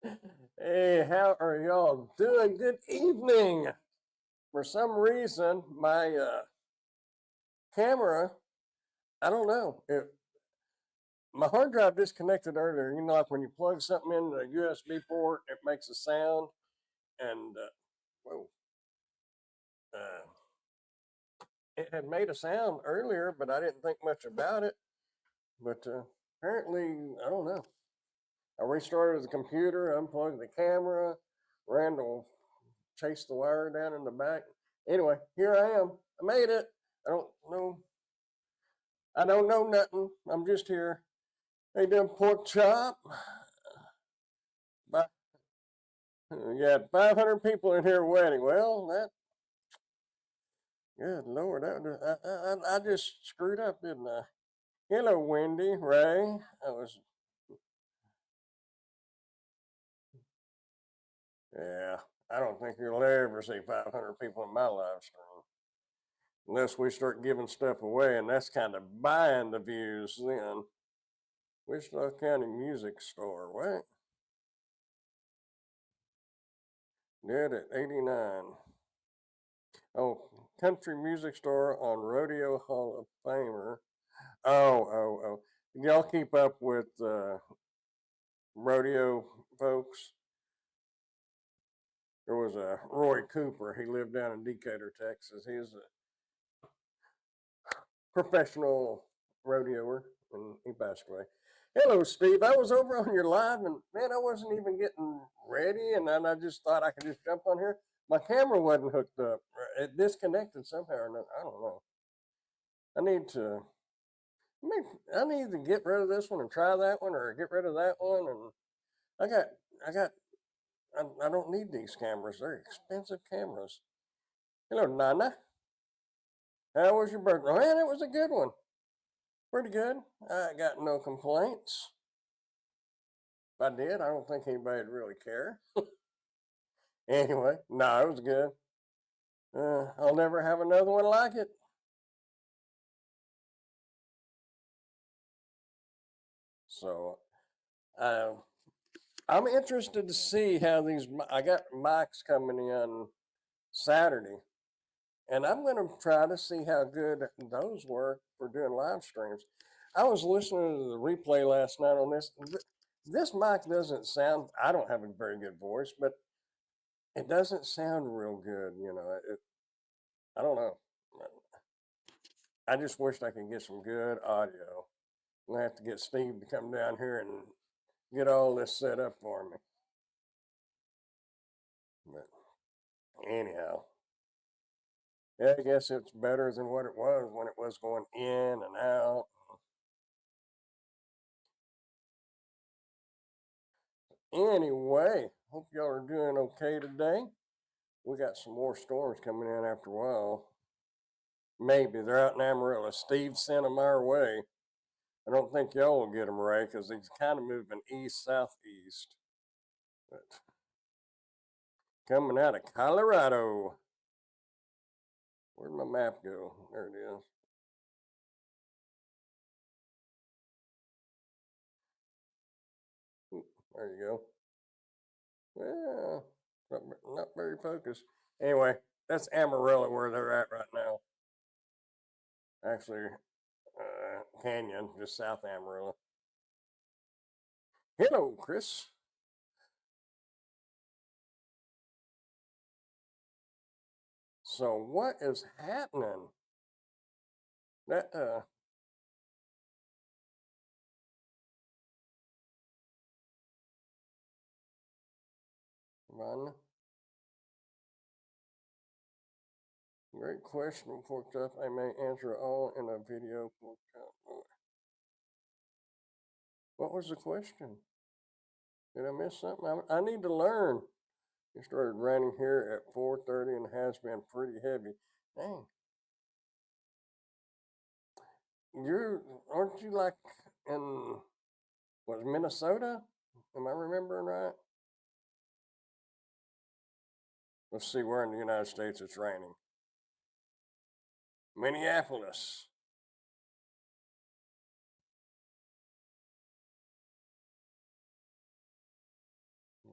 Hey, how are y'all doing? Good evening. For some reason, my camera, I don't know, my hard drive disconnected earlier. You know, like when you plug something into a USB port, it makes a sound. And, whoa, uh, it had made a sound earlier, but I didn't think much about it. But apparently, I don't know. I restarted the computer, unplugged the camera, Randall chased the wire down in the back. Anyway, here I am. I made it. I don't know. I don't know nothing. I'm just here. They done pork chop. You had 500 people in here wedding. Well, that good Lord, I just screwed up, didn't I? Hello, Wendy, Ray. I was yeah. I don't think you'll ever see 500 people in my live stream unless we start giving stuff away, and that's kind of buying the views. Then Wichita County Music Store. What? Dead at 89. Oh, country music store on Rodeo Hall of Famer. Oh. Y'all keep up with rodeo folks? There was a Roy Cooper. He lived down in Decatur, Texas. He's a professional rodeoer, and he passed away. Hello, Steve. I was over on your live, and man, I wasn't even getting ready, and then I just thought I could just jump on here. My camera wasn't hooked up. It disconnected somehow or another. I don't know. I need to. I need to get rid of this one and try that one, or get rid of that one. And I got, I got. I don't need these cameras. They're expensive cameras. Hello, Nana. How was your birthday? Oh, man, it was a good one. Pretty good. I got no complaints. If I did, I don't think anybody'd really care. Anyway, no, it was good. I'll never have another one like it. So, uh, I'm interested to see how these. I got mics coming in Saturday, and I'm going to try to see how good those work for doing live streams. I was listening to the replay last night on this. This mic doesn't sound. I don't have a very good voice, but it doesn't sound real good. I don't know. I just wished I could get some good audio. I have to get Steve to come down here and get all this set up for me. But anyhow, yeah, I guess it's better than what it was when it was going in and out. Anyway, hope y'all are doing okay today. We got some more storms coming in after a while. Maybe they're out in Amarillo. Steve sent them our way. I don't think y'all will get them, Ray, because he's kind of moving east southeast. But coming out of Colorado. Where'd my map go? There it is. There you go. Well, not very focused. Anyway, that's Amarillo where they're at right now. Actually, Canyon, just south of Amarillo. Hello, Chris. So what is happening? That one great question, pork chop. I may answer all in a video. Pork chop. What was the question? Did I miss something? I need to learn. It started raining here at 4:30 and has been pretty heavy. Dang. Aren't you like in was Minnesota? Am I remembering right? Let's see where in the United States it's raining. Minneapolis.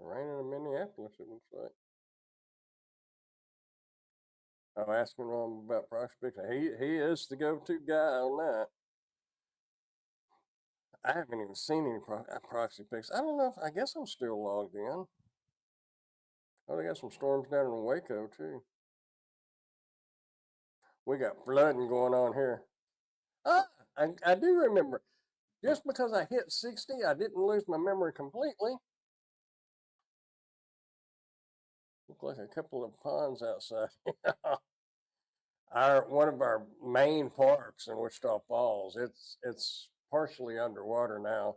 Raining in Minneapolis, it looks like. I'm asking him about prospecting. He is the go-to guy on that. I haven't even seen any proxy pics. I don't know if I guess I'm still logged in. Oh, they got some storms down in Waco too. We got flooding going on here. Ah, I do remember. Just because I hit 60, I didn't lose my memory completely. Look like a couple of ponds outside. One of our main parks in Wichita Falls, it's partially underwater now.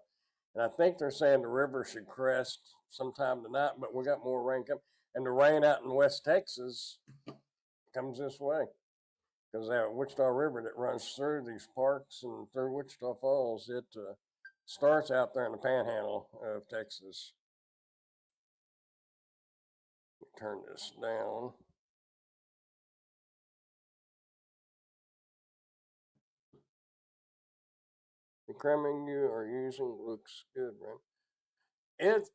And I think they're saying the river should crest sometime tonight, but we got more rain coming. And the rain out in West Texas comes this way. Because that Wichita River that runs through these parks and through Wichita Falls, it starts out there in the panhandle of Texas. Turn this down. The cramming you are using looks good, right?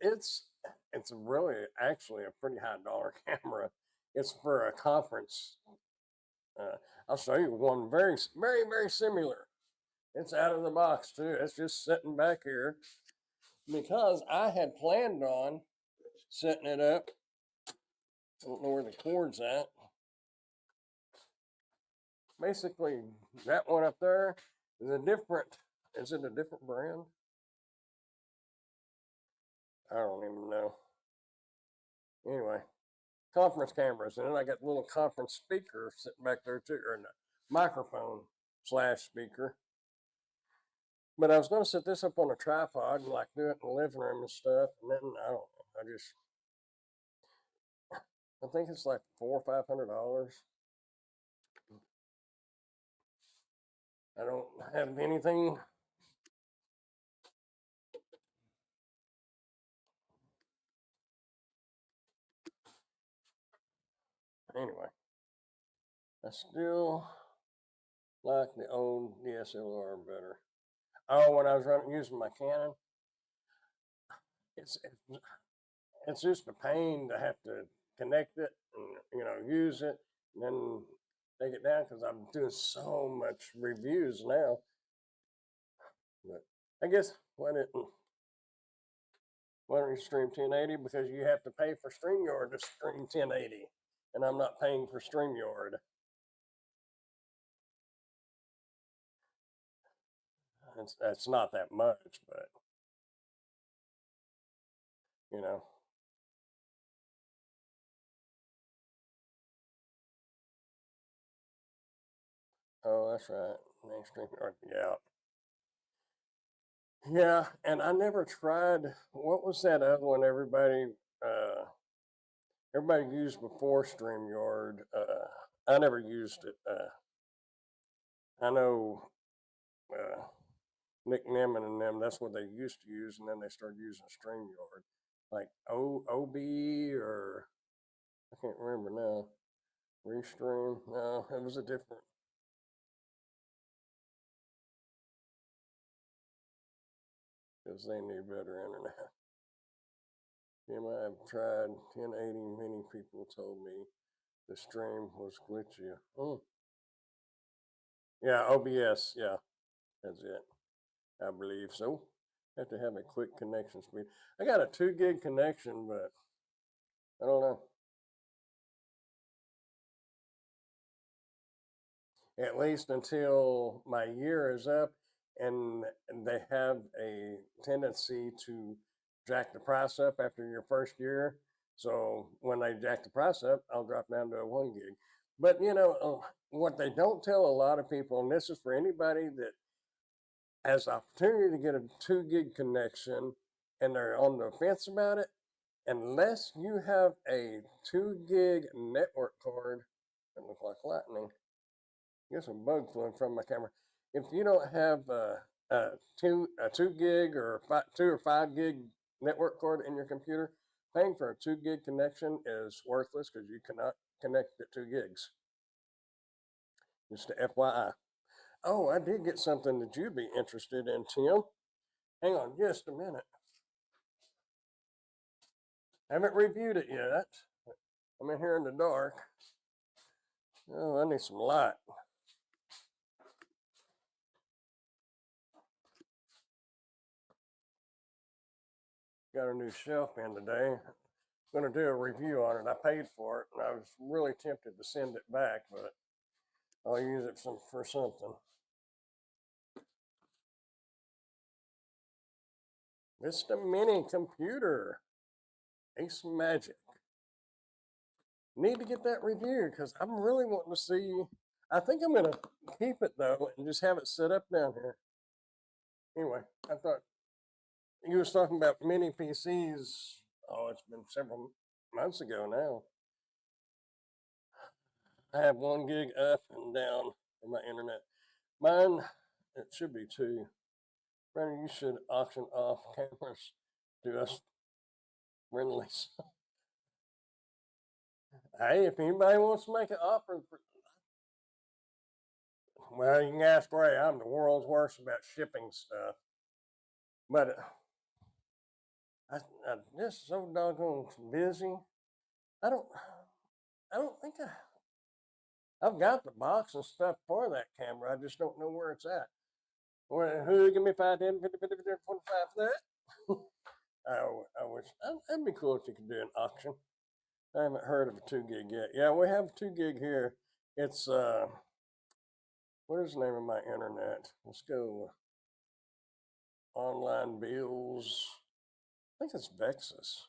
It's really actually a pretty high dollar camera. It's for a conference. I'll show you one very similar. It's out of the box too. It's just sitting back here because I had planned on setting it up. I don't know where the cord's at. Basically, that one up there is a different. Is it a different brand? I don't even know. Anyway, conference cameras, and then I got a little conference speaker sitting back there too, or no, microphone slash speaker. But I was going to set this up on a tripod and like do it in the living room and stuff, and then I don't know. I think it's like $400 or $500. I don't have anything. Anyway, I still like the old DSLR better. Oh, when I was using my Canon, it's it's just a pain to have to connect it and use it and then take it down because I'm doing so much reviews now. But I guess why don't you stream 1080? Because you have to pay for StreamYard to stream 1080, and I'm not paying for StreamYard. That's not that much, but you know. Oh, that's right. Mainstream. Yeah. Yeah, and I never tried. What was that other one? Everybody used before StreamYard. I never used it. I know Nick Nimmin and them. That's what they used to use, and then they started using StreamYard, like OB or I can't remember now. Restream. No, it was a different. Because they knew better internet. Jim, I have tried 1080. Many people told me the stream was glitchy. Yeah, OBS. Yeah, that's it. I believe so. Have to have a quick connection speed. I got a 2 gig connection, but I don't know. At least until my year is up, and they have a tendency to jack the price up after your first year. So when they jack the price up, I'll drop down to a 1 gig. But what they don't tell a lot of people, and this is for anybody that has the opportunity to get a 2 gig connection and they're on the fence about it, unless you have a 2 gig network card that looks like lightning. I guess a bug flew from my camera. If you don't have a 2 gig or 2 or 5 gig network card in your computer, paying for a 2 gig connection is worthless because you cannot connect at 2 gigs. Just a FYI. Oh, I did get something that you'd be interested in, Tim. Hang on just a minute. Haven't reviewed it yet. I'm in here in the dark. Oh, I need some light. Got a new shelf in today. I'm going to do a review on it. I paid for it, and I was really tempted to send it back, but I'll use it for something. It's the mini computer. Ace Magic. Need to get that review because I'm really wanting to see. I think I'm going to keep it though and just have it set up down here. Anyway, I thought you was talking about mini PCs. Oh, it's been several months ago now. I have 1 gig up and down for my internet. Mine, it should be 2. Brandon, you should auction off cameras to us friendly. Hey, if anybody wants to make an offer, well, you can ask Ray. I'm the world's worst about shipping stuff. But I'm just so doggone busy. I don't, I don't think I've got the box and stuff for that camera. I just don't know where it's at. Well, who give me 5, 10, 50, 50, 50, 25 for that? I wish that'd be cool if you could do an auction. I haven't heard of a 2 gig yet. Yeah, we have 2 gig here. It's what is the name of my internet? Let's go online bills. I think it's Vexus.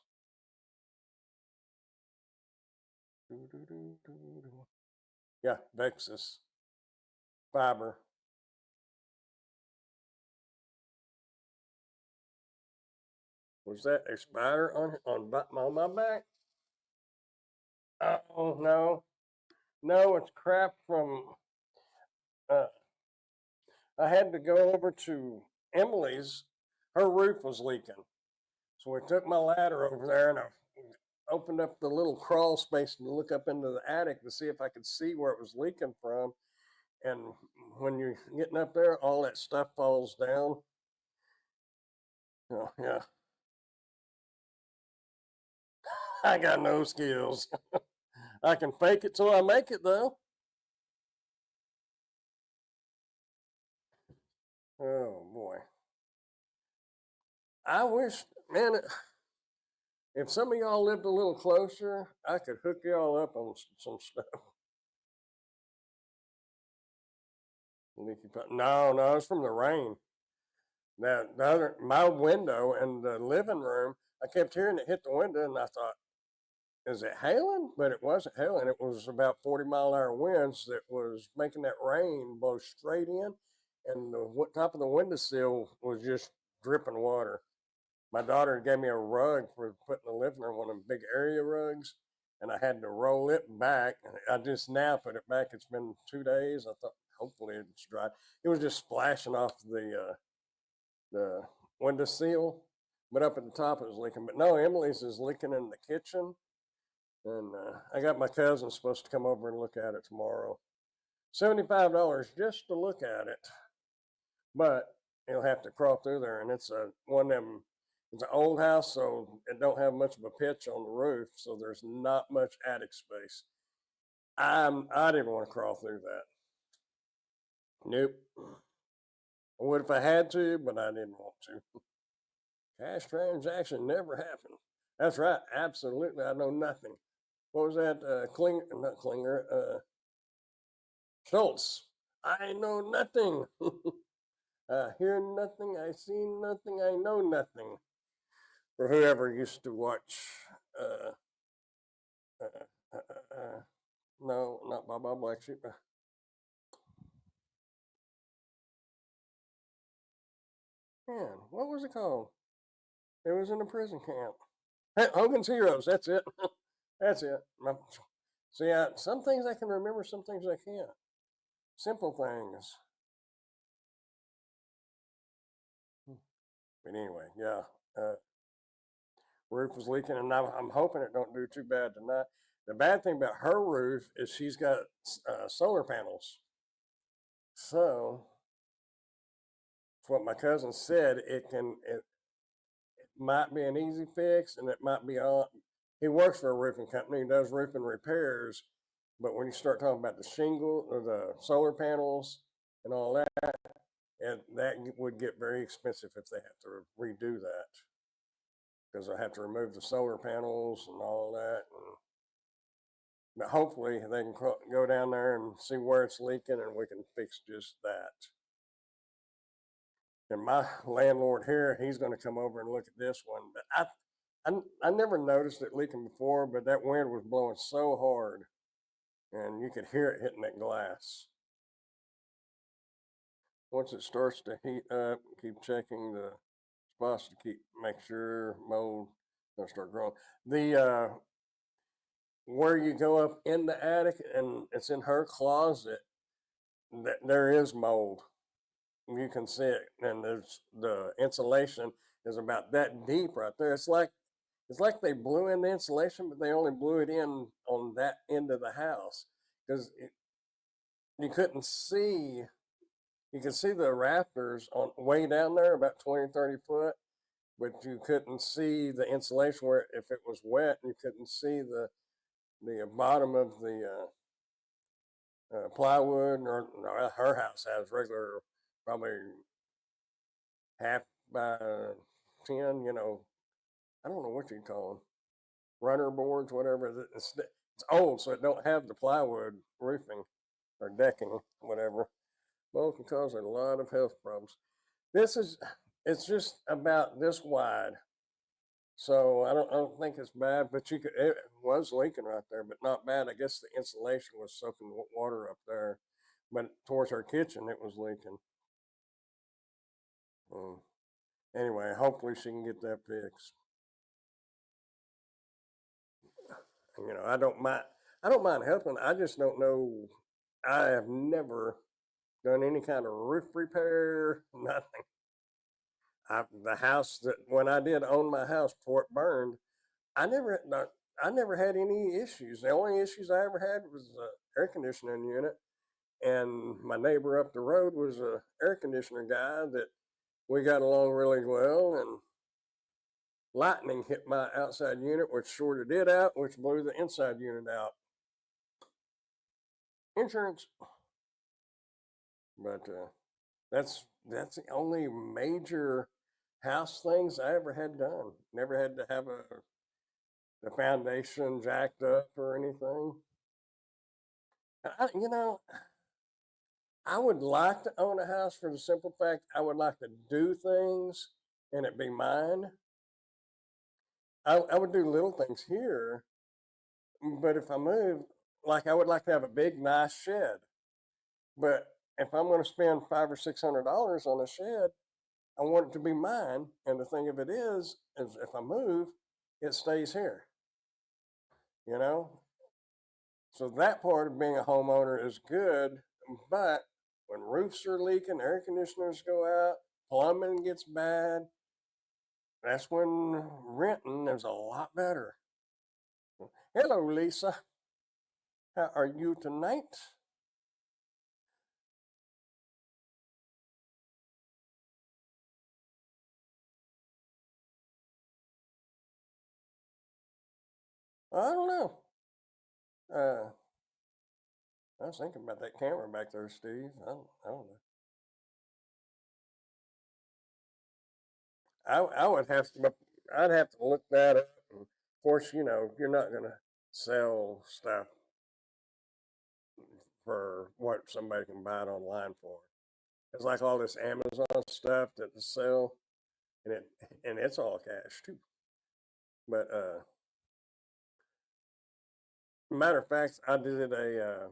Yeah, Vexus fiber. Was that a spider on my back? Oh no, it's crap from. Uh, I had to go over to Emily's. Her roof was leaking, so we took my ladder over there and I opened up the little crawl space to look up into the attic to see if I could see where it was leaking from. And when you're getting up there, all that stuff falls down. Oh, yeah, I got no skills. I can fake it till I make it, though. Oh boy, I wish, man, if some of y'all lived a little closer, I could hook y'all up on some stuff. No, it's from the rain. Now, my window in the living room, I kept hearing it hit the window, and I thought, is it hailing? But it wasn't hailing. It was about 40-mile-an-hour winds that was making that rain blow straight in, and the top of the windowsill was just dripping water. My daughter gave me a rug for putting in the living room, one of them big area rugs, and I had to roll it back. I just now put it back. It's been 2 days. I thought hopefully it's dry. It was just splashing off the windowsill, but up at the top it was leaking. But no, Emily's is leaking in the kitchen, and I got my cousin supposed to come over and look at it tomorrow. $75 just to look at it, but he'll have to crawl through there, and it's one of them. It's an old house, so it don't have much of a pitch on the roof, so there's not much attic space. I didn't want to crawl through that. Nope. I would if I had to, but I didn't want to. Cash transaction never happened. That's right. Absolutely. I know nothing. What was that? Not Klinger. Schultz. I know nothing. I hear nothing. I see nothing. I know nothing. For whoever used to watch. Uh, uh, uh, uh, no, not Bob Black Sheep. Man, what was it called? It was in a prison camp. Hey, Hogan's Heroes. That's it. That's it. See, some things I can remember, some things I can't. Simple things. But anyway, yeah. Roof was leaking, and I'm hoping it don't do too bad tonight. The bad thing about her roof is she's got solar panels. So, it's what my cousin said. It might be an easy fix, and it might be on. he works for a roofing company. He does roofing repairs. But when you start talking about the shingle or the solar panels and all that, and that would get very expensive if they have to redo that because I have to remove the solar panels and all that. And, but hopefully they can go down there and see where it's leaking and we can fix just that. And my landlord here, he's going to come over and look at this one. But I never noticed it leaking before, but that wind was blowing so hard and you could hear it hitting that glass. Once it starts to heat up, keep checking the spots to make sure mold don't start growing. The where you go up in the attic and it's in her closet, there is mold. You can see it, and there's the insulation is about that deep right there. It's like they blew in the insulation, but they only blew it in on that end of the house because you couldn't see. You could see the rafters on way down there, about 20, 30 foot, but you couldn't see the insulation where if it was wet, you couldn't see the bottom of the plywood. Or her house has regular, probably half by 10. I don't know what you call them, runner boards, whatever. It's old, so it don't have the plywood roofing or decking, whatever. Both can cause a lot of health problems. It's just about this wide. So I don't think it's bad, but it was leaking right there, but not bad. I guess the insulation was soaking water up there, but towards our kitchen it was leaking. Um, anyway, hopefully she can get that fixed. I don't mind helping. I just don't know. I have never done any kind of roof repair, nothing. The house that when I did own my house before it burned, I never I never had any issues. The only issues I ever had was the air conditioning unit, and my neighbor up the road was a air conditioner guy that we got along really well. And lightning hit my outside unit, which shorted it out, which blew the inside unit out. Insurance, but that's the only major house things I ever had done. Never had to have the foundation jacked up or anything. I, you know, I would like to own a house for the simple fact I would like to do things and it be mine. I would do little things here, but if I move, like I would like to have a big, nice shed. But if I'm going to spend $500 or $600 on a shed, I want it to be mine. And the thing of it is if I move, it stays here. You know, so that part of being a homeowner is good, but when roofs are leaking, air conditioners go out, plumbing gets bad, that's when renting is a lot better. Hello, Lisa. How are you tonight? I don't know. Uh, I was thinking about that camera back there, Steve. I don't know. I would have to. I'd have to look that up. And of course, you're not gonna sell stuff for what somebody can buy it online for. It's like all this Amazon stuff that they sell, and it's all cash too. But matter of fact, I did a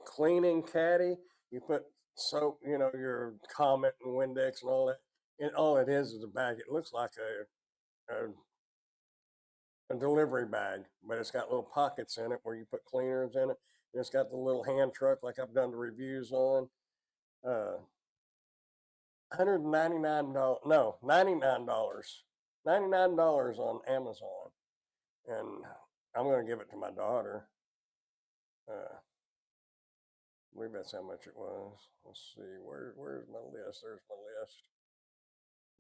cleaning caddy. You put soap, your Comet and Windex and all that. And all it is a bag. It looks like a delivery bag, but it's got little pockets in it where you put cleaners in it. And it's got the little hand truck like I've done the reviews on. $199, no, $99. $99 on Amazon. And I'm going to give it to my daughter. I believe that's how much it was. Let's see, where's my list? There's my list.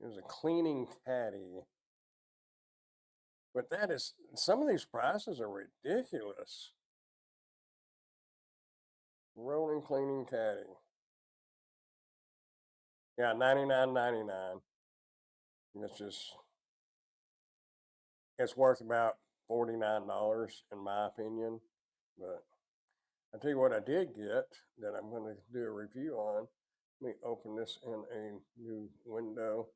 It was a cleaning caddy. But that is, some of these prices are ridiculous. Rolling cleaning caddy. Yeah, $99.99. It's just, it's worth about $49 in my opinion. But I tell you what I did get that I'm going to do a review on. Let me open this in a new window.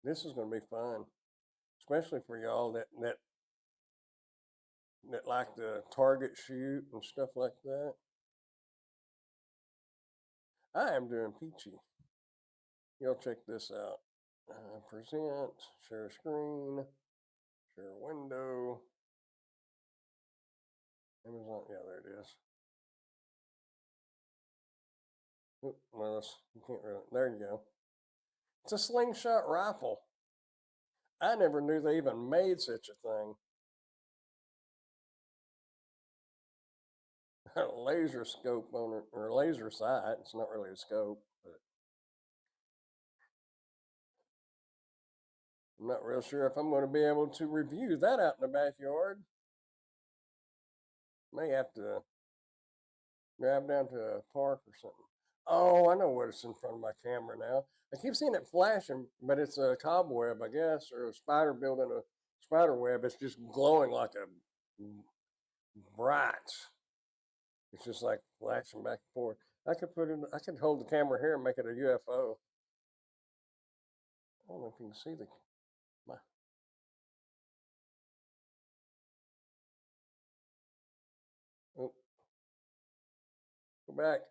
This is going to be fun, especially for y'all that like the target shoot and stuff like that. I am doing peachy. Y'all check this out. Present, share screen, share window. Amazon, yeah, there it is. Oop, well, you can't really, there you go. It's a slingshot rifle. I never knew they even made such a thing. A laser scope on it, or laser sight. It's not really a scope, but I'm not real sure if I'm going to be able to review that out in the backyard. May have to drive down to a park or something. Oh, I know what's in front of my camera now. I keep seeing it flashing, but it's a cobweb, I guess, or a spider building a spider web. It's just glowing like a bright. It's just like flashing back and forth. I could hold the camera here and make it a UFO. I don't know if you can see my, oh, go back.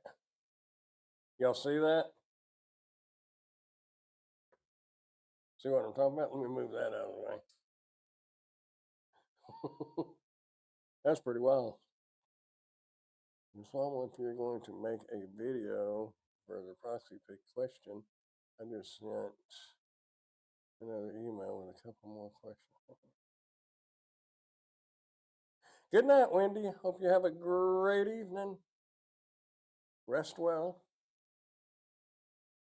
Y'all see that? See what I'm talking about? Let me move that out of the way. That's pretty wild. So if you're going to make a video for the proxy pick question, I just sent another email with a couple more questions. Good night, Wendy. Hope you have a great evening. Rest well.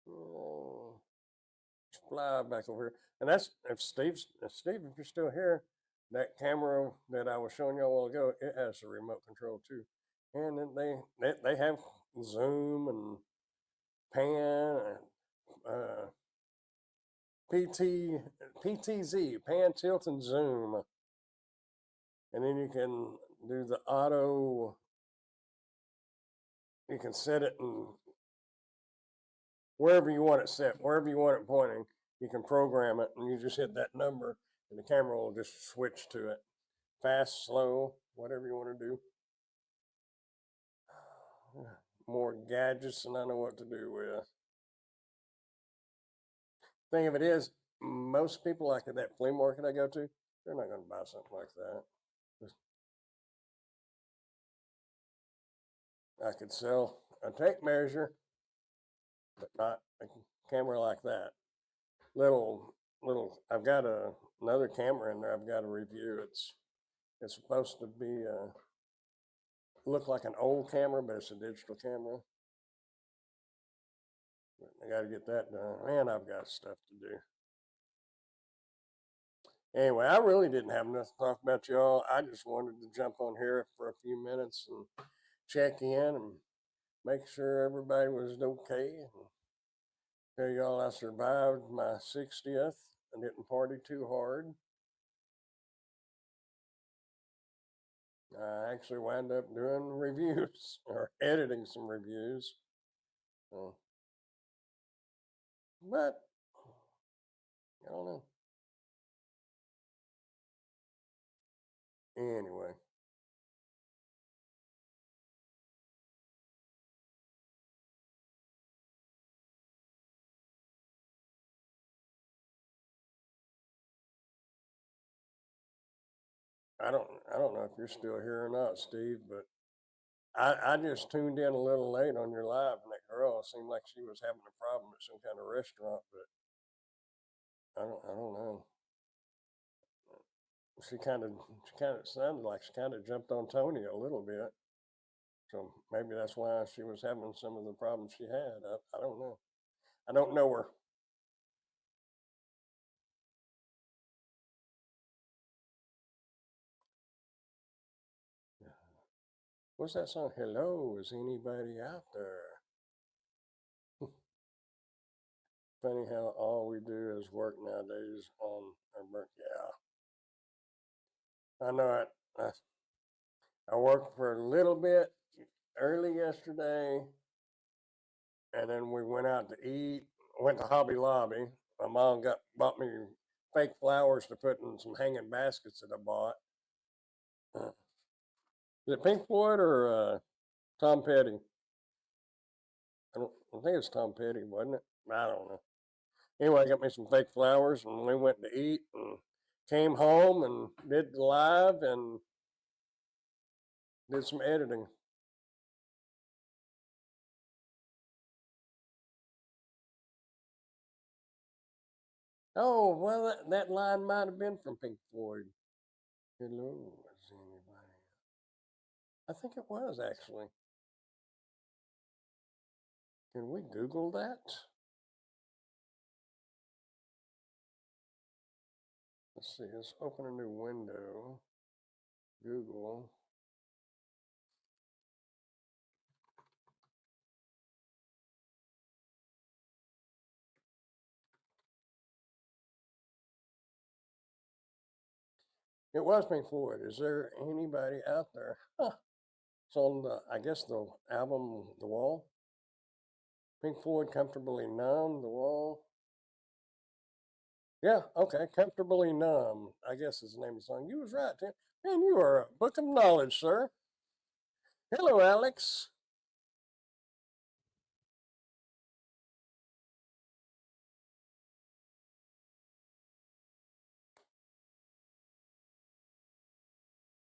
Oh, fly back over here. And that's if Steve, if you're still here, that camera that I was showing you a while ago, it has a remote control too. And then they have zoom and pan and PTZ, pan, tilt, and zoom. And then you can do the auto, you can set it in wherever you want it set, wherever you want it pointing, you can program it and you just hit that number and the camera will just switch to it. Fast, slow, whatever you want to do. More gadgets than I know what to do with. Thing of it is, most people like at that flea market I go to, they're not going to buy something like that. I could sell a tape measure, but not a camera like that. Little, I've got another camera in there. I've got a review. It's supposed to be look like an old camera, but it's a digital camera. But I got to get that done. Man, I've got stuff to do. Anyway, I really didn't have enough to talk about y'all. I just wanted to jump on here for a few minutes and check in and make sure everybody was okay. And tell y'all I survived my 60th and didn't party too hard. I actually wound up doing reviews or editing some reviews. But I don't know. Anyway. I don't know if you're still here or not, Steve, but I just tuned in a little late on your live, and that girl seemed like she was having a problem at some kind of restaurant, but I don't know. She kind of sounded like she kind of jumped on Tony a little bit, so maybe that's why she was having some of the problems she had. I don't know. I don't know her. What's that song? Hello, is anybody out there? Funny how all we do is work nowadays on our birth. Yeah, I know it. I worked for a little bit early yesterday, and then we went out to eat. Went to Hobby Lobby. My mom bought me fake flowers to put in some hanging baskets that I bought. Uh, is it Pink Floyd or Tom Petty? I think it's Tom Petty, wasn't it? I don't know. Anyway, I got me some fake flowers, and we went to eat and came home and did the live and did some editing. Oh, well, that line might have been from Pink Floyd. Hello, is anybody? I think it was actually. Can we Google that? Let's see. Let's open a new window. Google. It was Pink Floyd. Is there anybody out there? Huh. It's on the, I guess, the album The Wall. Pink Floyd, Comfortably Numb, The Wall. Yeah, okay, Comfortably Numb, I guess is the name of the song. You was right, Tim. Man, you are a book of knowledge, sir. Hello, Alex.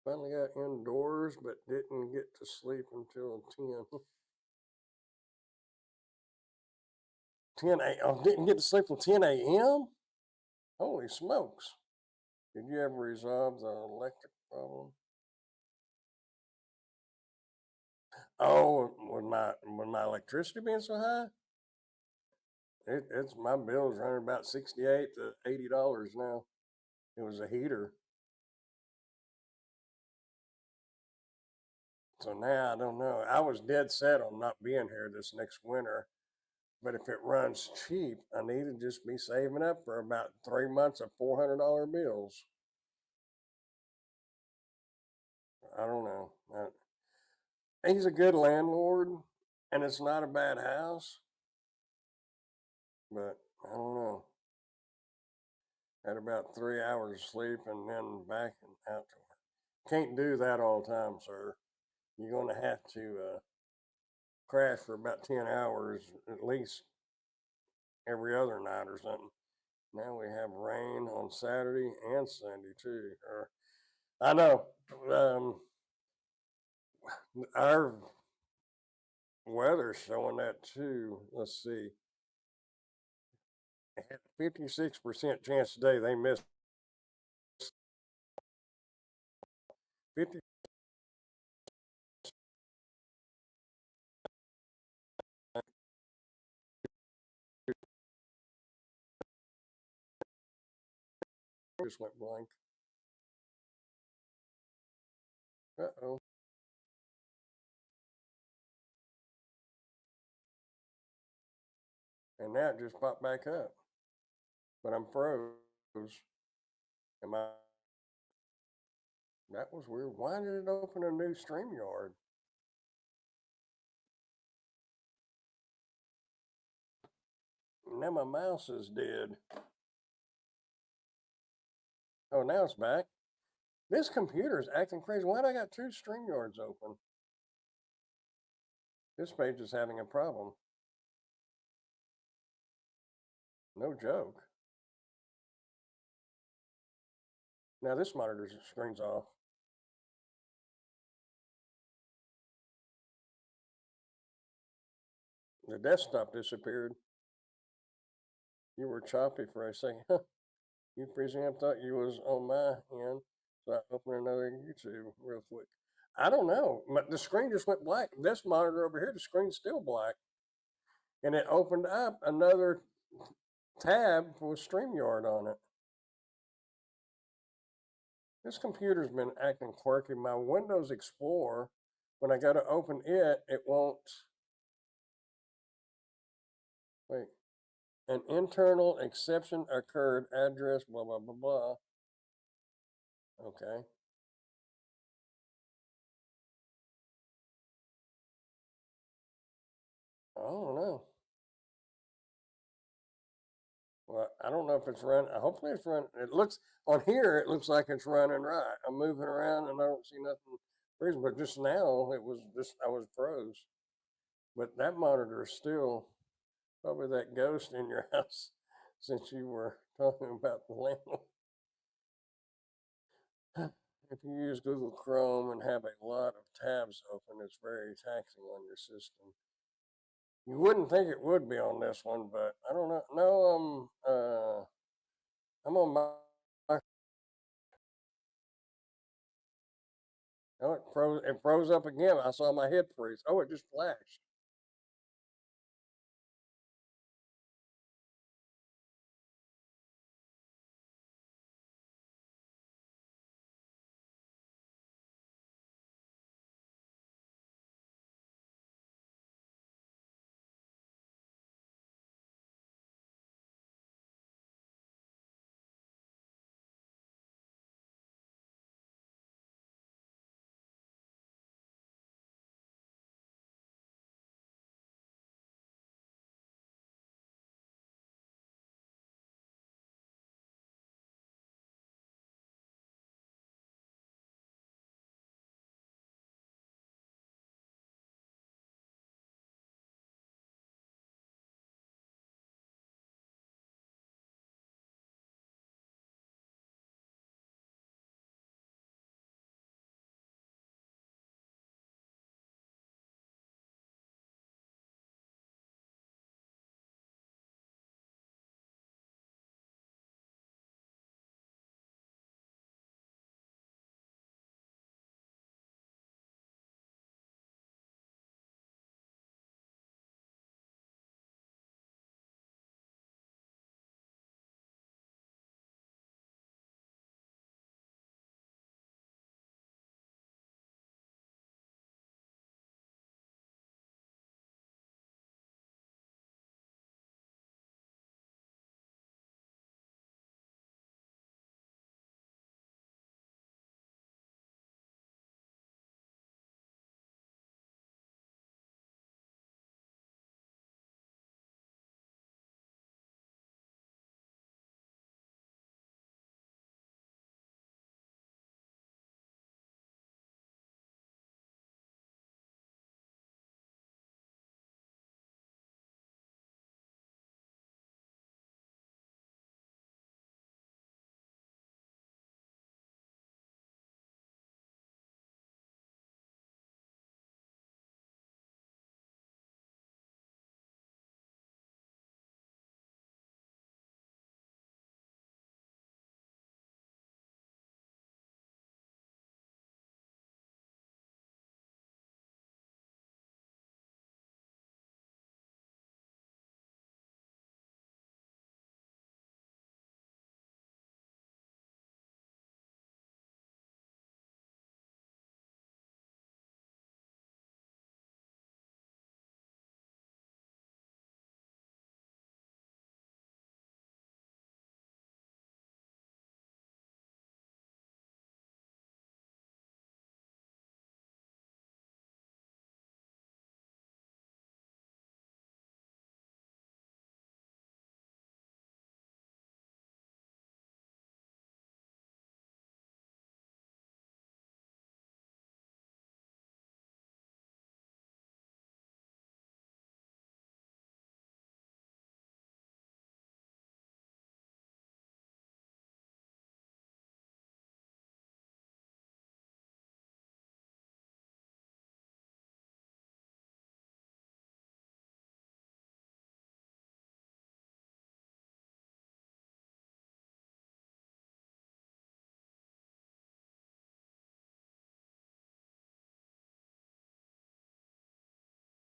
Finally got indoors, but didn't get to sleep until 10. 10 a.m. Oh, didn't get to sleep till 10 a.m.? Holy smokes. Did you ever resolve the electric problem? Oh, with my electricity being so high, it's my bill's running about $68 to $80 now. It was a heater, so now I don't know. I was dead set on not being here this next winter, but if it runs cheap, I need to just be saving up for about 3 months of $400 bills. I don't know. He's a good landlord, and it's not a bad house, but I don't know. Had about 3 hours of sleep and then back and out to work. Can't do that all the time, sir. You're going to have to crash for about 10 hours at least every other night or something. Now we have rain on Saturday and Sunday too. I know. Um, our weather's showing that too. Let's see. They had a 56% chance today. They missed 50. Just went blank. Uh-oh. And now it just popped back up. But I'm froze. Am I? That was weird. Why did it open a new StreamYard? Now my mouse is dead. Oh, now it's back. This computer is acting crazy. Why do I got two StreamYards open? This page is having a problem. No joke. Now this monitor's screen's off. The desktop disappeared. You were choppy for a second. You freezing up thought you was on my end. So I opened another YouTube real quick. I don't know. The screen just went black. This monitor over here, the screen's still black. And it opened up another tab with StreamYard on it. This computer's been acting quirky. My Windows Explorer when I go to open it, it won't. Wait. An internal exception occurred. Address, blah, blah, blah, blah. Okay. I don't know. Well, I don't know if it's running. Hopefully it's running. It looks on here. It looks like it's running right. I'm moving around and I don't see nothing reason. But just now it was just I was froze. But that monitor is still probably that ghost in your house since you were talking about the landlord. If you use Google Chrome and have a lot of tabs open, it's very taxing on your system. You wouldn't think it would be on this one, but I don't know. No, I'm on my. Oh, it froze. It froze up again. I saw my head freeze. Oh, it just flashed.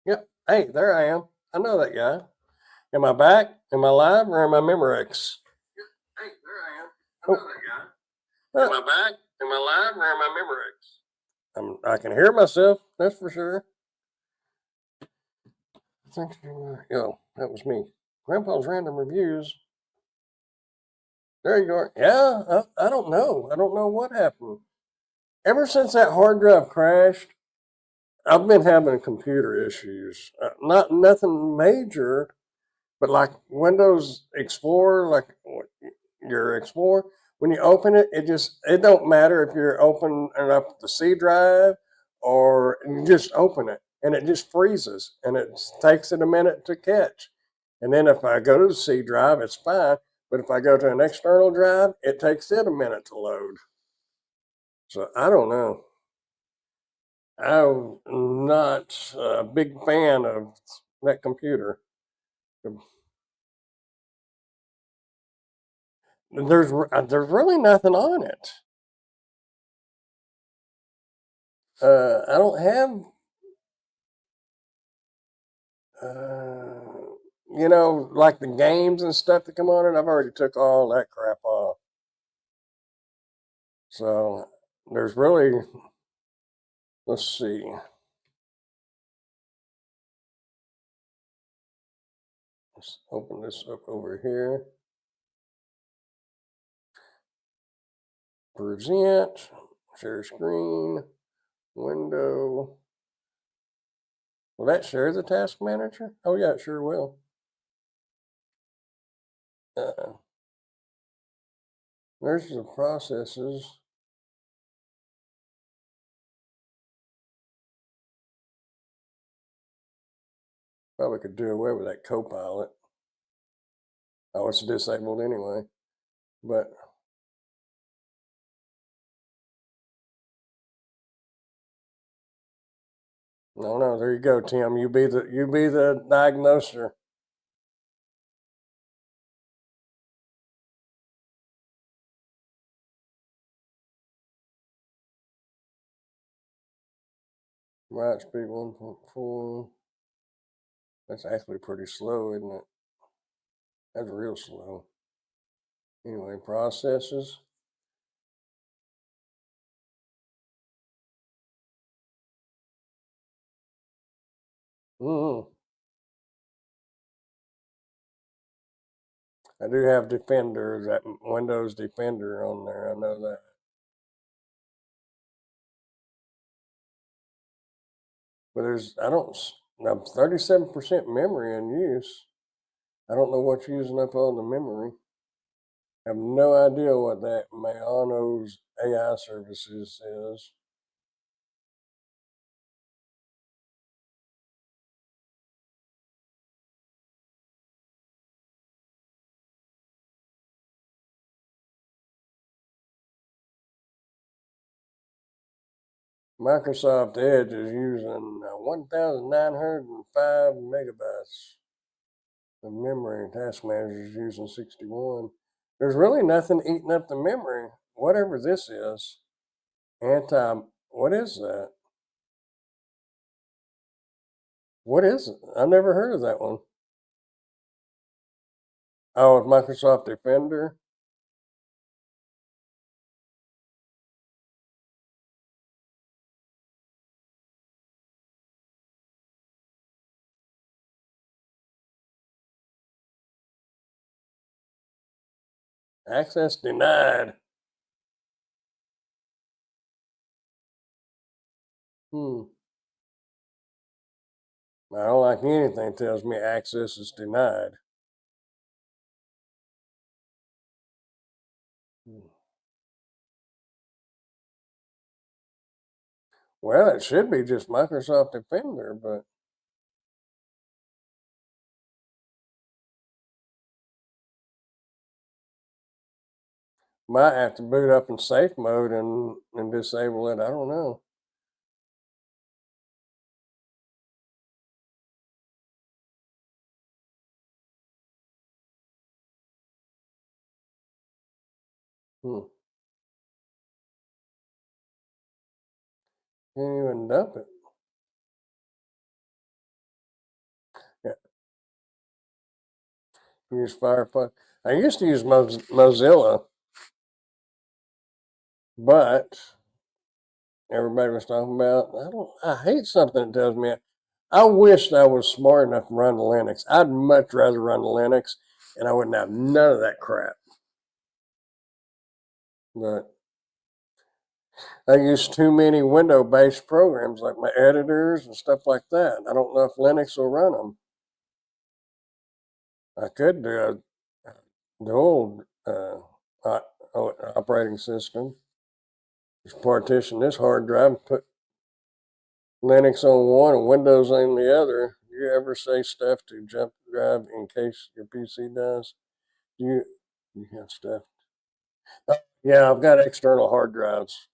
Yep. Hey, there I am. I know that guy. Am I back? Am I live or am I Memorex? Hey, there I am. I know that guy. Am I back? Am I live or am I Memorex? I can hear myself, that's for sure. Thanks, yo, that was me. Grandpa's random reviews. There you are. Yeah, I don't know. I don't know what happened. Ever since that hard drive crashed, I've been having computer issues. Not nothing major, but like Windows Explorer, like your Explorer, when you open it, it don't matter if you're opening up the C drive or you just open it and it just freezes and it takes it a minute to catch. And then if I go to the C drive, it's fine. But if I go to an external drive, it takes it a minute to load. So I don't know. I'm not a big fan of that computer. There's really nothing on it. I don't have, like the games and stuff that come on it. I've already took all that crap off. So there's really, let's see. Let's open this up over here. Present, share screen, window. Will that share the task manager? Oh yeah, it sure will. There's the processes. Probably could do away with that Copilot. Oh, it's disabled anyway. But no, there you go, Tim. You be the diagnoser. Write speed 1.4. That's actually pretty slow, isn't it? That's real slow. Anyway, processes. Mm-hmm. I do have Defender, that Windows Defender on there. I know that. But I'm 37% memory in use. I don't know what's using up all the memory. I have no idea what that Mayano's AI services is. Microsoft Edge is using 1,905 megabytes of memory, and Task Manager is using 61. There's really nothing eating up the memory, whatever this is. What is that? What is it? I've never heard of that one. Oh, it's Microsoft Defender. Access denied. Hmm. I don't like anything that tells me access is denied. Hmm. Well, it should be just Microsoft Defender, but might have to boot up in safe mode and disable it. I don't know. Hmm. Can't even dump it. Yeah, use Firefox. I used to use Mozilla, but everybody was talking about. I hate something that tells me. I wished I was smart enough to run Linux. I'd much rather run Linux, and I wouldn't have none of that crap. But I use too many window-based programs like my editors and stuff like that. I don't know if Linux will run them. I could do the old operating system. Just partition this hard drive, put Linux on one and Windows on the other. You ever say stuff to jump drive in case your PC does? You you have stuff. Yeah, I've got external hard drives.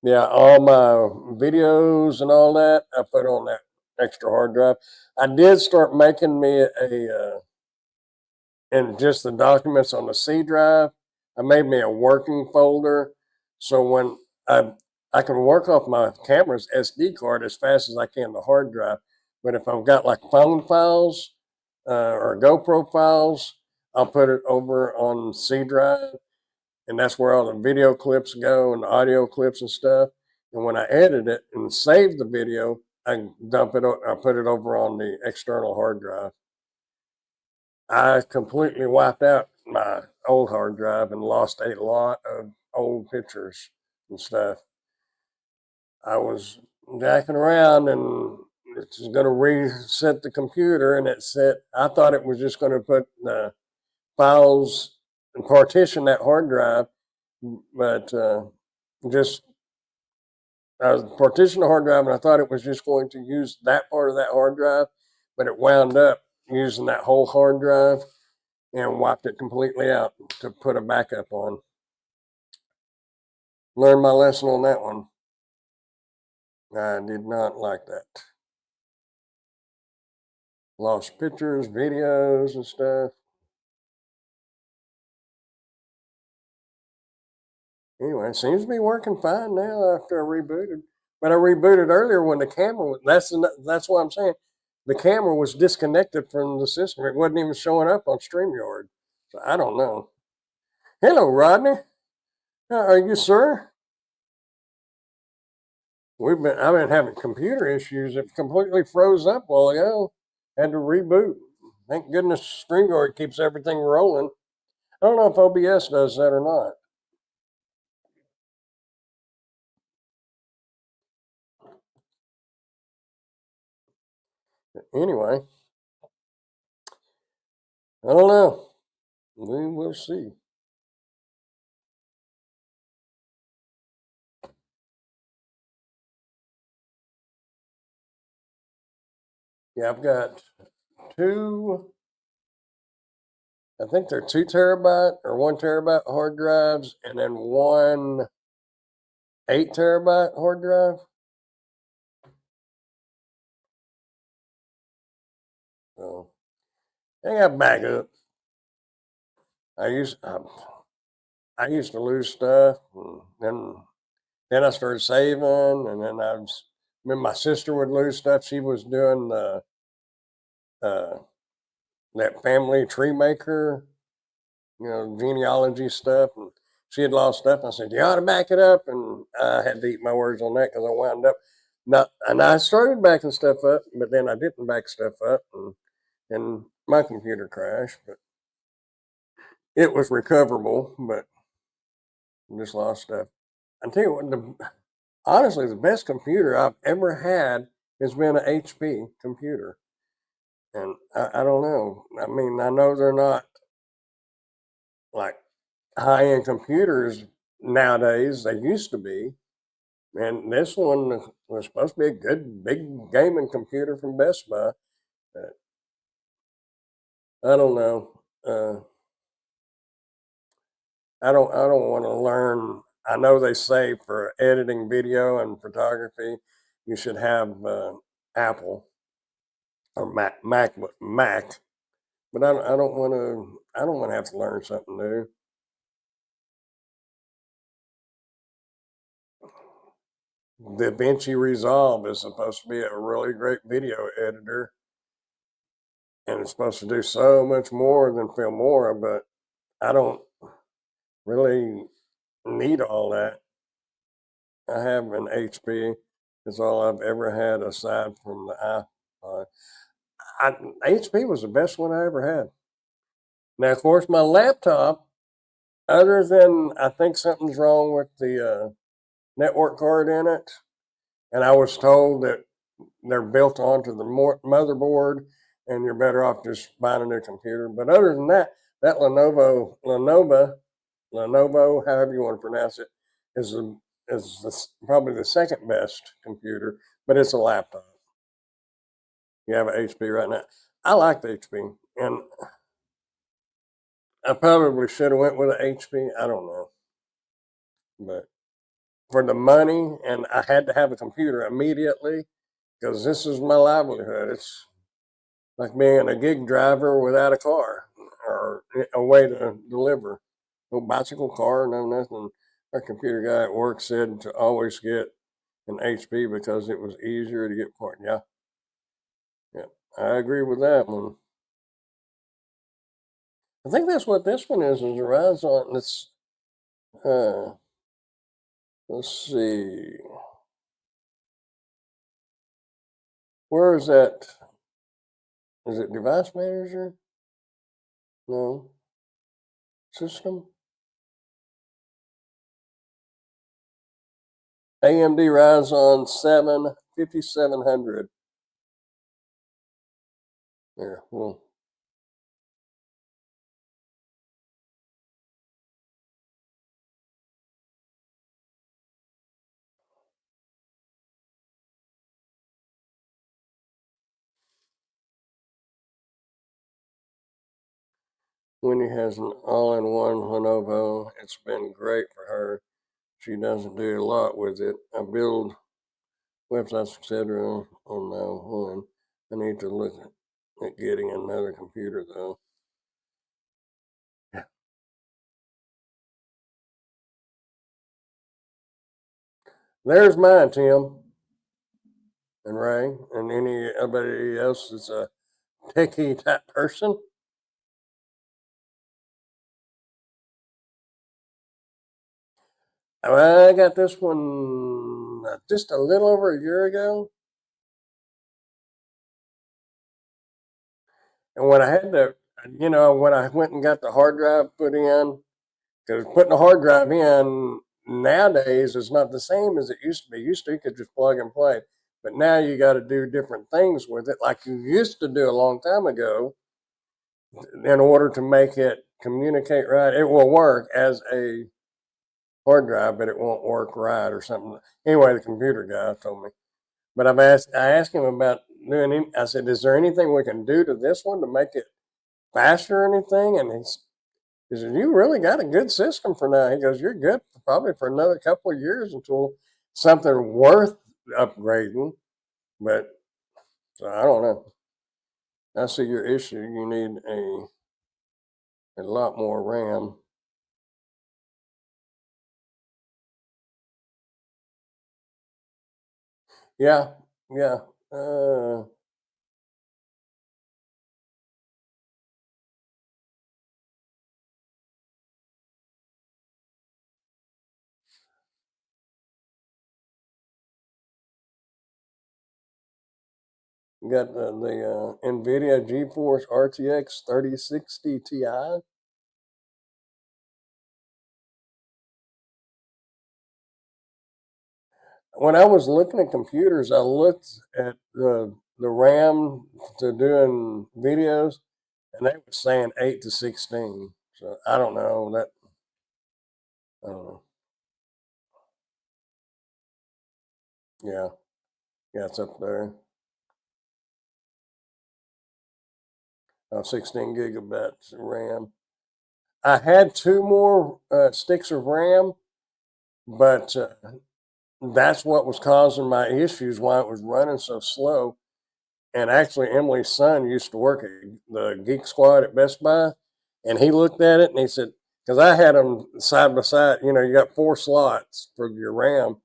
Yeah, all my videos and all that I put on that extra hard drive. I did start making me and just the documents on the C drive. I made me a working folder, so when I I can work off my camera's SD card as fast as I can the hard drive. But if I've got like phone files or GoPro files, I'll put it over on C drive, and that's where all the video clips go and the audio clips and stuff. And when I edit it and save the video, I dump it. I put it over on the external hard drive. I completely wiped out my old hard drive and lost a lot of old pictures and stuff. I was jacking around and it's going to reset the computer, and it said, I thought it was just going to put the files and partition that hard drive, but just I was partitioning the hard drive, and I thought it was just going to use that part of that hard drive, but it wound up using that whole hard drive and wiped it completely out to put a backup on. Learned my lesson on that one. I did not like that. Lost pictures, videos, and stuff. Anyway, it seems to be working fine now after I rebooted. But I rebooted earlier when the camera. That's what I'm saying. The camera was disconnected from the system. It wasn't even showing up on StreamYard. So I don't know. Hello, Rodney. How are you, sir? I've been having computer issues. It completely froze up a while ago. Had to reboot. Thank goodness StreamYard keeps everything rolling. I don't know if OBS does that or not. But anyway, I don't know. We will see. Yeah, I've got two, I think they're 2 terabyte or 1 terabyte hard drives, and then one 8 terabyte hard drive. So I got backup. I used um, I used to lose stuff, and then I started saving, and then when my sister would lose stuff, she was doing uh, that family tree maker, genealogy stuff, and she had lost stuff. I said, "You ought to back it up," and I had to eat my words on that because I wound up not. And I started backing stuff up, but then I didn't back stuff up, and my computer crashed. But it was recoverable, but I just lost stuff. I tell you what, honestly, the best computer I've ever had has been an HP computer, and I don't know. I mean, I know they're not like high-end computers nowadays. They used to be, and this one was supposed to be a good big gaming computer from Best Buy. I don't know. I don't want to learn. I know they say for editing video and photography, you should have Apple or Mac. But I don't want to. I don't want to have to learn something new. DaVinci Resolve is supposed to be a really great video editor, and it's supposed to do so much more than Filmora, but I don't really need all that. I have an HP. It's all I've ever had aside from the iPod. HP was the best one I ever had. Now, of course, my laptop, other than I think something's wrong with the network card in it, and I was told that they're built onto the motherboard, and you're better off just buying a new computer. But other than that, that Lenovo, however you want to pronounce it, is probably the second best computer, but it's a laptop. You have an HP right now. I like the HP, and I probably should have went with an HP. I don't know, but for the money, and I had to have a computer immediately because this is my livelihood. It's like being a gig driver without a car or a way to deliver. No bicycle, car, no nothing. Our computer guy at work said to always get an HP because it was easier to get part. Yeah, yeah, I agree with that one. I think that's what this one is a Verizon. Uh, let's see. Where is that? Is it device manager? No. System? AMD Ryzen 7 5700. There. Well, Winnie has an all-in-one Lenovo. It's been great for her. She doesn't do a lot with it. I build websites, etc. on my one. I need to look at getting another computer though. Yeah. There's mine, Tim and Ray, and anybody else that's a techie type person. I got this one just a little over a year ago. And when I had to, when I went and got the hard drive put in, because putting a hard drive in nowadays is not the same as it used to be. Used to, you could just plug and play. But now you got to do different things with it, like you used to do a long time ago, in order to make it communicate right. It will work as a hard drive, but it won't work right or something. Anyway, the computer guy told me. But I asked him about doing. I said, "Is there anything we can do to this one to make it faster or anything?" And he said, "You really got a good system for now." He goes, "You're good probably for another couple of years until something worth upgrading." But so I don't know. I see your issue. You need a lot more RAM. Yeah, yeah. You got the NVIDIA GeForce RTX 3060 Ti. When I was looking at computers, I looked at the RAM to doing videos, and they were saying 8 to 16. So I don't know that. I don't know. Yeah, yeah, it's up there. 16 gigabytes of RAM. I had two more sticks of RAM, but that's what was causing my issues. Why it was running so slow. And actually, Emily's son used to work at the Geek Squad at Best Buy, and he looked at it and he said, because I had them side by side. You got four slots for your RAM,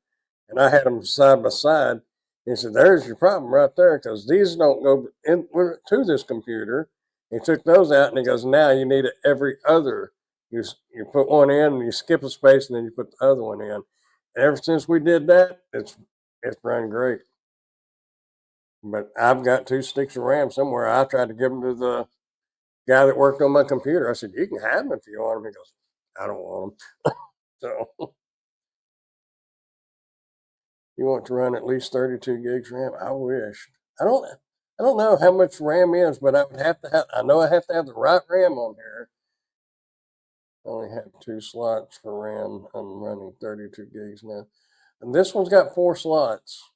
and I had them side by side. He said, "There's your problem right there, because these don't go to this computer." He took those out, and he goes, "Now you need it every other. You put one in, and you skip a space, and then you put the other one in." ever since we did that, it's run great. But I've got 2 sticks of RAM somewhere. I tried to give them to the guy that worked on my computer. I said, "You can have them if you want them." He goes, "I don't want them." So you want to run at least 32 gigs RAM? I wish. I don't. I don't know how much RAM is, but I would have to have. I know I have to have the right RAM on here. I only have 2 slots for RAM. I'm running 32 gigs now, and this one's got 4 slots.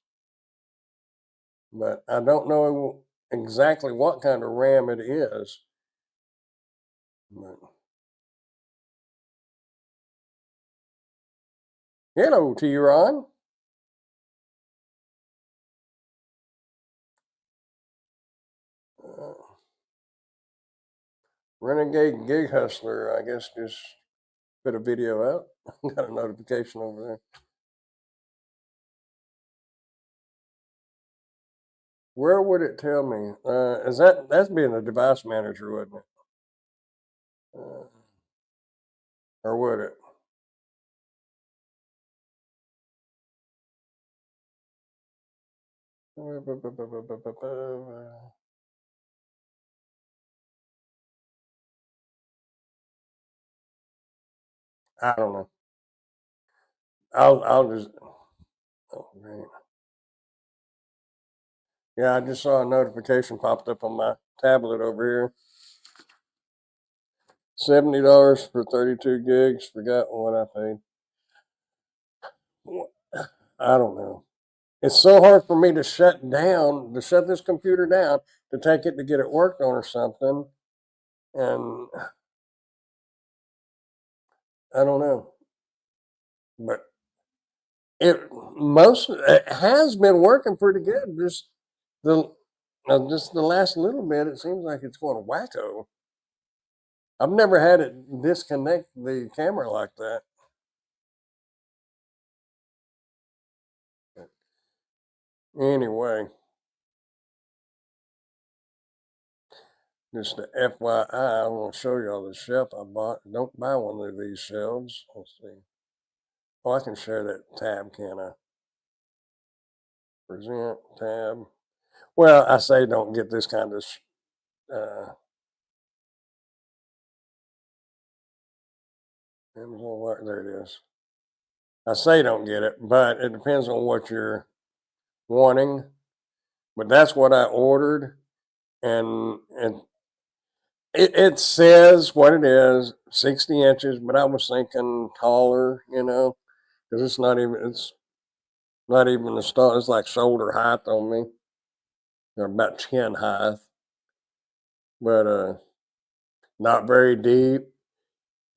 But I don't know exactly what kind of RAM it is. But hello, T-Ron. Uh, Renegade Gig Hustler, I guess, just put a video out. Got a notification over there. Where would it tell me? Is that's being a device manager, wouldn't it? Or would it? I don't know. I'll just. Oh, man. Yeah, I just saw a notification popped up on my tablet over here. $70 for 32 gigs. Forgot what I paid. I don't know. It's so hard for me to shut this computer down, to take it to get it worked on or something. And I don't know. But it has been working pretty good. The just the last little bit, it seems like it's going wacko. I've never had it disconnect the camera like that. Anyway, just a FYI, I want to show y'all the shelf I bought. Don't buy one of these shelves. Let's see. Oh, I can share that tab, can I? Present tab. Well, I say don't get this kind of. Amazon, there it is. I say don't get it, but it depends on what you're wanting. But that's what I ordered, and it says what it is, 60 inches. But I was thinking taller, because it's not even the start. It's like shoulder height on me, or about chin height, but not very deep.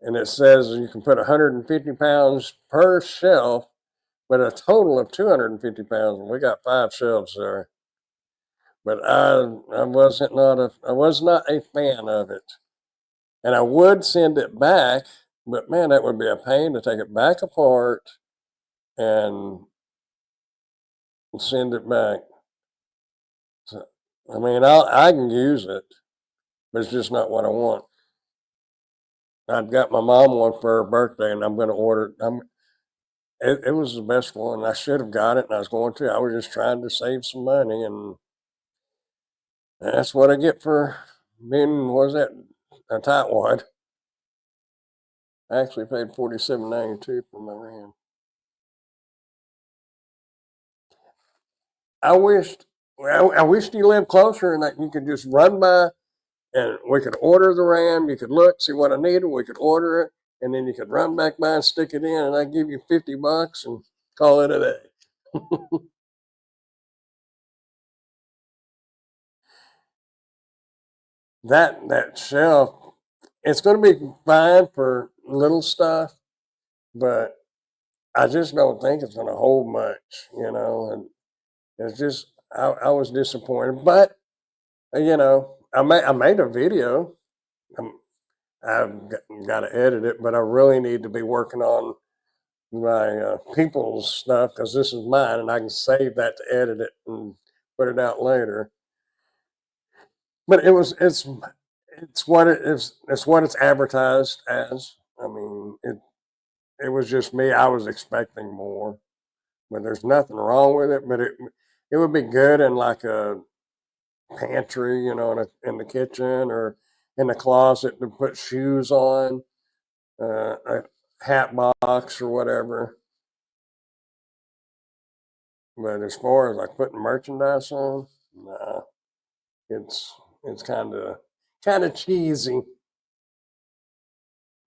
And it says you can put 150 pounds per shelf, but a total of 250 pounds. And we got 5 shelves there. But I was not a fan of it. And I would send it back, but man, that would be a pain to take it back apart and send it back. So, I mean, I can use it, but it's just not what I want. I've got my mom one for her birthday, and I'm going to order. It was the best one. I should have got it, and I was going to. I was just trying to save some money, and that's what I get for being. Was that a tightwad? I actually paid $47.92 for my RAM. I wished. Well, I wished you lived closer and that you could just run by, and we could order the RAM. You could look, see what I needed. We could order it, and then you could run back by and stick it in, and I'd give you $50 and call it a day. That shelf, it's going to be fine for little stuff, but I just don't think it's going to hold much. And it's just I was disappointed, but I made a video. I've got to edit it, but I really need to be working on my people's stuff, because this is mine, and I can save that to edit it and put it out later. But it's what it is. It's what it's advertised as. I mean, it was just me. I was expecting more, but there's nothing wrong with it. But it would be good in like a pantry, in the kitchen or in the closet to put shoes on, a hat box or whatever. But as far as like putting merchandise on, nah, it's it's kind of cheesy.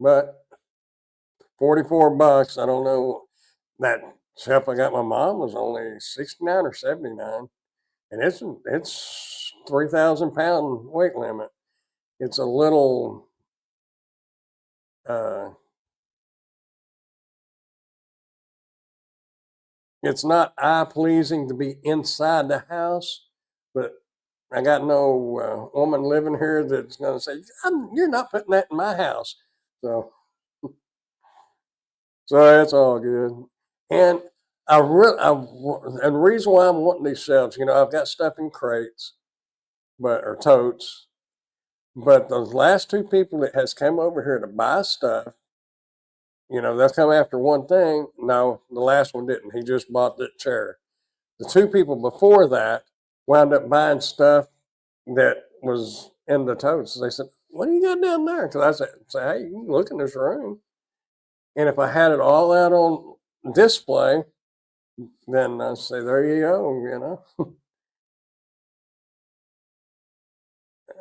But $44, I don't know. That shelf I got my mom was only 69 or 79, and it's 3,000 pound weight limit. It's a little uh, it's not eye pleasing to be inside the house, but I got no woman living here that's going to say, "You're not putting that in my house." So, that's all good. And and the reason why I'm wanting these shelves, I've got stuff in crates, or totes, but those last two people that has come over here to buy stuff, they'll come after one thing. No, the last one didn't. He just bought that chair. The two people before that wound up buying stuff that was in the totes. They said, "What do you got down there?" Because I said, "Hey, you can look in this room." And if I had it all out on display, then I say, "There you go."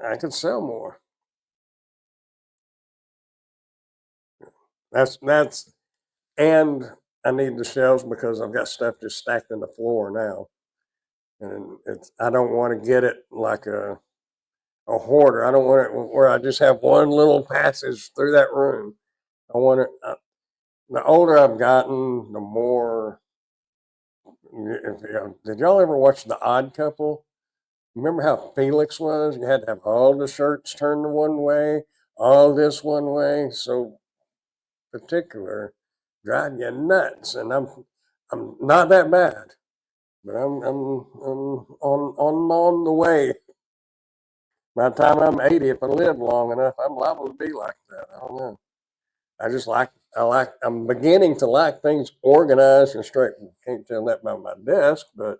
I could sell more. That's and I need the shelves because I've got stuff just stacked in the floor now, and I don't want to get it like a hoarder. I don't want it where I just have one little passage through that room. I want it. The older I've gotten, the more. Did y'all ever watch The Odd Couple? Remember how Felix was? You had to have all the shirts turned to one way, all this one way. So particular, drive you nuts. And I'm not that bad, but I'm on the way. By the time I'm 80, if I live long enough, I'm liable to be like that. I don't know. I'm beginning to like things organized and straight. Can't tell that by my desk, but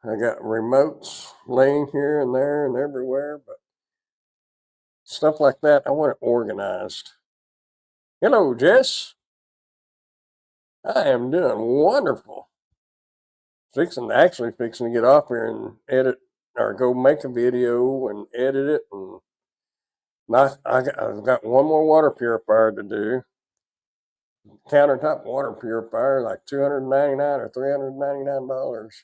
I got remotes laying here and there and everywhere, but stuff like that, I want it organized. Hello, Jess. I am doing wonderful. Fixing to get off here and edit or go make a video and edit it. And I've got one more water purifier to do. Countertop water purifier, like $299 or $399.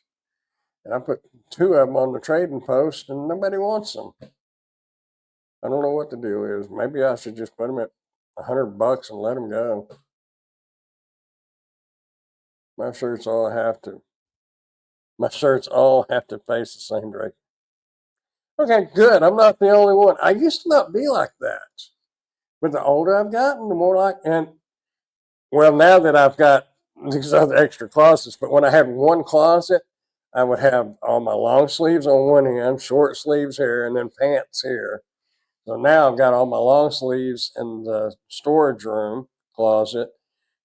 And I put two of them on the trading post and nobody wants them. I don't know what the deal is. Maybe I should just put them at $100 and let them go. My shirts all have to. My shirts all have to face the same direction. Okay, good. I'm not the only one. I used to not be like that. But the older I've gotten, the more now that I've got these other extra closets, but when I had one closet, I would have all my long sleeves on one end, short sleeves here, and then pants here. So now I've got all my long sleeves in the storage room closet,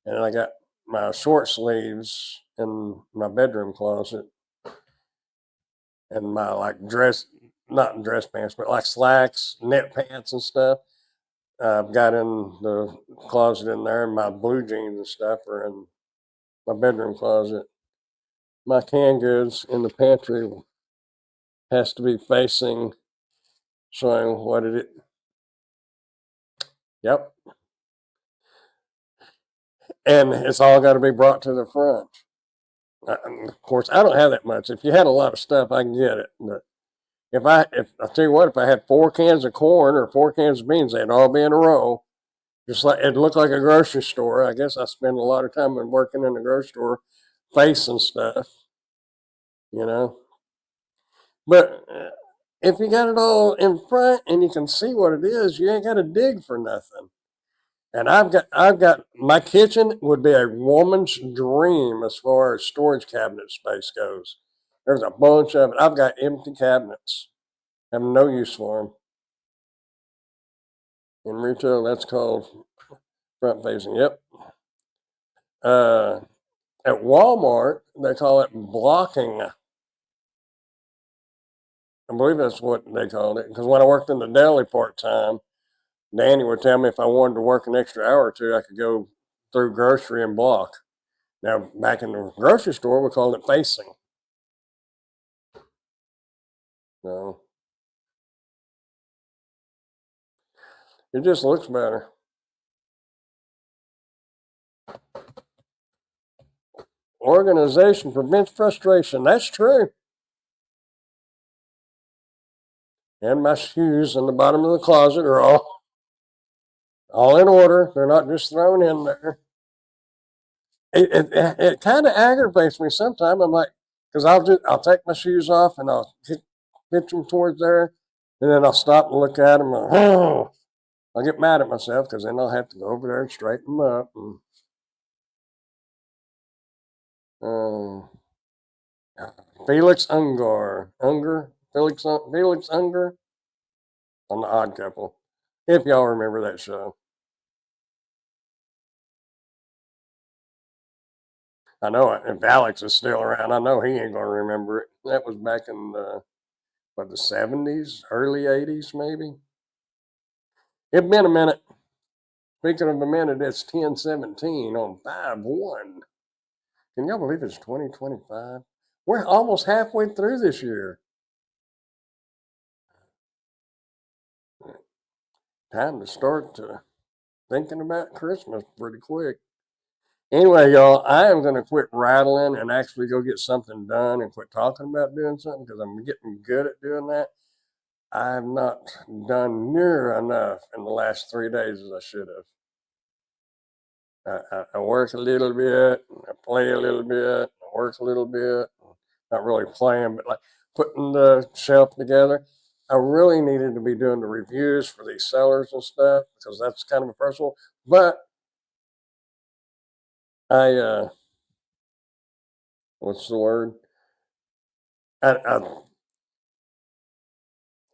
and I got my short sleeves in my bedroom closet, and my not dress pants, but like slacks, knit pants and stuff. I've got in the closet in there, and my blue jeans and stuff are in my bedroom closet. My canned goods in the pantry has to be facing, showing what it is. Yep. And it's all got to be brought to the front. Of course, I don't have that much. If you had a lot of stuff, I can get it. But if I tell you what, if I had 4 cans of corn or 4 cans of beans, they'd all be in a row. Just like it looked like a grocery store. I guess I spend a lot of time working in the grocery store, facing stuff, you know. But if you got it all in front and you can see what it is, you ain't got to dig for nothing. And I've got my kitchen would be a woman's dream as far as storage cabinet space goes. There's a bunch of it. I've got empty cabinets. I have no use for them. In retail, that's called front facing. Yep. At Walmart, they call it blocking. I believe that's what they called it. Because when I worked in the deli part time, Danny would tell me if I wanted to work an extra hour or two, I could go through grocery and block. Now, back in the grocery store, we called it facing. So it just looks better. Organization prevents frustration. That's true. And my shoes in the bottom of the closet are all in order. They're not just thrown in there. It kind of aggravates me sometimes. I'm like, because I'll take my shoes off and I'll pitch them towards there, and then I'll stop and look at them. And, oh, I'll get mad at myself because then I'll have to go over there and straighten them up. And, Felix Felix Unger on The Odd Couple, if y'all remember that show. I know if Alex is still around, I know he ain't gonna remember it. That was back in the 70s, early 80s, maybe. It's been a minute. Speaking of a minute, it's 10:17 on 5/1. Can y'all believe it's 2025? We're almost halfway through this year. Time to start thinking about Christmas pretty quick. Anyway, y'all, I am going to quit rattling and actually go get something done and quit talking about doing something because I'm getting good at doing that. I've not done near enough in the last 3 days as I should have. I work a little bit, I play a little bit, I work a little bit. Not really playing, but like putting the shelf together. I really needed to be doing the reviews for these sellers and stuff because that's kind of a personal. But I, what's the word? I, I,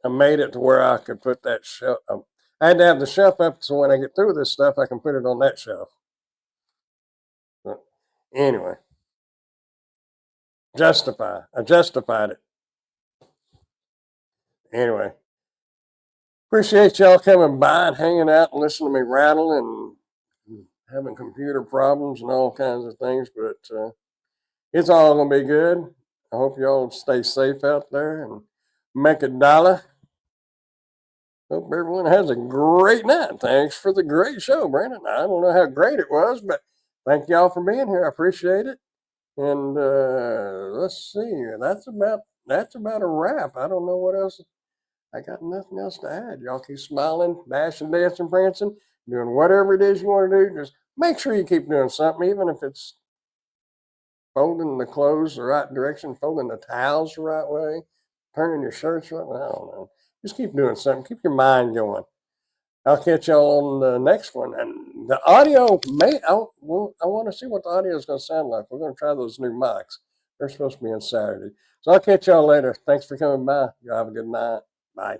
I made it to where I could put that shelf. I had to have the shelf up so when I get through this stuff, I can put it on that shelf. But anyway, I justified it. Anyway, appreciate y'all coming by and hanging out and listening to me rattle and having computer problems and all kinds of things, but it's all going to be good. I hope y'all stay safe out there and make a dollar. Hope everyone has a great night. Thanks for the great show, Brandon. I don't know how great it was, but thank y'all for being here. I appreciate it. And let's see. That's about a wrap. I don't know what else. I got nothing else to add. Y'all keep smiling, dashing, dancing, prancing, doing whatever it is you want to do. Just make sure you keep doing something, even if it's folding the clothes the right direction, folding the towels the right way, turning your shirts right way. I don't know. Just keep doing something. Keep your mind going. I'll catch y'all on the next one. And the audio I want to see what the audio is going to sound like. We're going to try those new mics. They're supposed to be on Saturday. So I'll catch y'all later. Thanks for coming by. Y'all have a good night. Bye.